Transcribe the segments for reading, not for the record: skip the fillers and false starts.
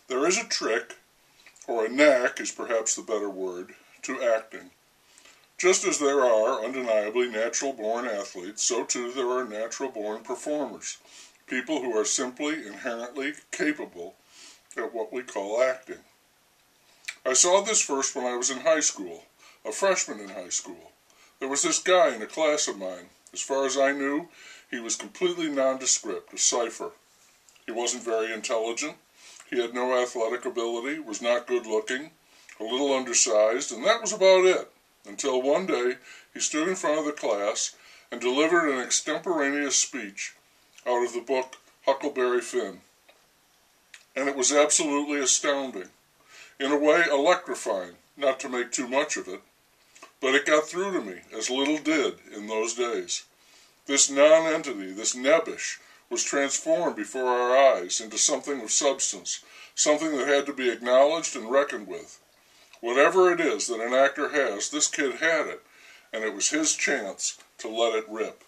There is a trick, or a knack is perhaps the better word, to acting. Just as there are undeniably natural-born athletes, so too there are natural-born performers, people who are simply inherently capable at what we call acting. I saw this first when I was in high school, a freshman in high school. There was this guy in a class of mine. As far as I knew, he was completely nondescript, a cipher. He wasn't very intelligent, he had no athletic ability, was not good-looking, a little undersized, and that was about it, until one day he stood in front of the class and delivered an extemporaneous speech out of the book Huckleberry Finn. And it was absolutely astounding. In a way, electrifying, not to make too much of it, but it got through to me, as little did in those days. This non-entity, this nebbish, was transformed before our eyes into something of substance, something that had to be acknowledged and reckoned with. Whatever it is that an actor has, this kid had it, and it was his chance to let it rip.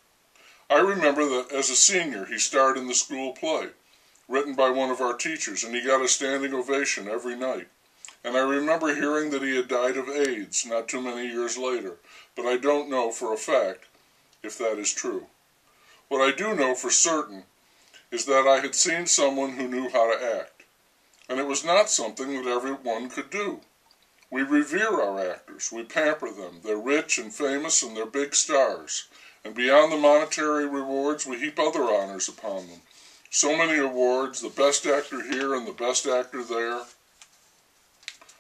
I remember that as a senior he starred in the school play, written by one of our teachers, and he got a standing ovation every night. And I remember hearing that he had died of AIDS not too many years later, but I don't know for a fact if that is true. What I do know for certain is that I had seen someone who knew how to act, and it was not something that everyone could do. We revere our actors, we pamper them, they're rich and famous and they're big stars, and beyond the monetary rewards we heap other honors upon them. So many awards, the best actor here and the best actor there.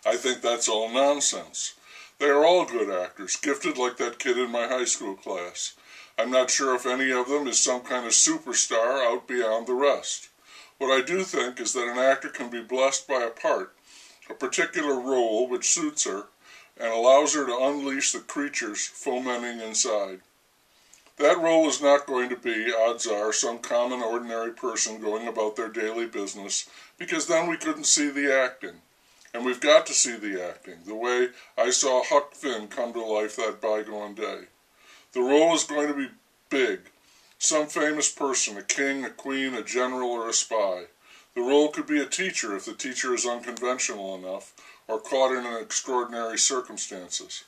I think that's all nonsense. They are all good actors, gifted like that kid in my high school class. I'm not sure if any of them is some kind of superstar out beyond the rest. What I do think is that an actor can be blessed by a part, a particular role which suits her and allows her to unleash the creatures fomenting inside. That role is not going to be, odds are, some common ordinary person going about their daily business, because then we couldn't see the acting. And we've got to see the acting, the way I saw Huck Finn come to life that bygone day. The role is going to be big, some famous person, a king, a queen, a general, or a spy. The role could be a teacher if the teacher is unconventional enough, or caught in extraordinary circumstances.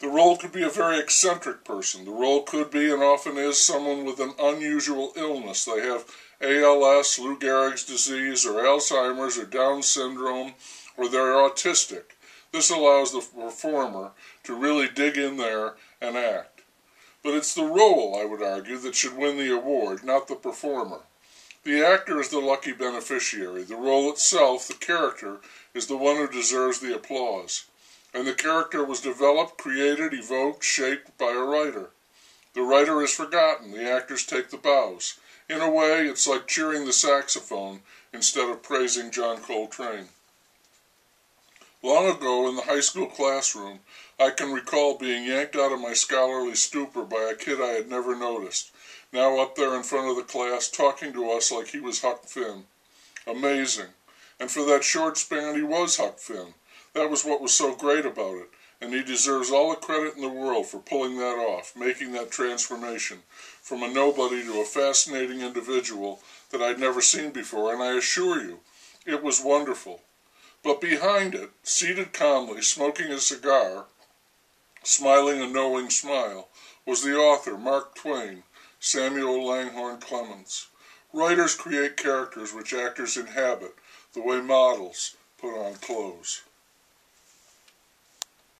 The role could be a very eccentric person. The role could be, and often is, someone with an unusual illness. They have ALS, Lou Gehrig's disease, or Alzheimer's, or Down syndrome, or they're autistic. This allows the performer to really dig in there and act. But it's the role, I would argue, that should win the award, not the performer. The actor is the lucky beneficiary. The role itself, the character, is the one who deserves the applause. And the character was developed, created, evoked, shaped by a writer. The writer is forgotten. The actors take the bows. In a way, it's like cheering the saxophone instead of praising John Coltrane. Long ago, in the high school classroom, I can recall being yanked out of my scholarly stupor by a kid I had never noticed, now up there in front of the class talking to us like he was Huck Finn. Amazing. And for that short span, he was Huck Finn. That was what was so great about it, and he deserves all the credit in the world for pulling that off, making that transformation from a nobody to a fascinating individual that I'd never seen before, and I assure you, it was wonderful. But behind it, seated calmly, smoking a cigar, smiling a knowing smile, was the author, Mark Twain, Samuel Langhorne Clemens. Writers create characters which actors inhabit, the way models put on clothes.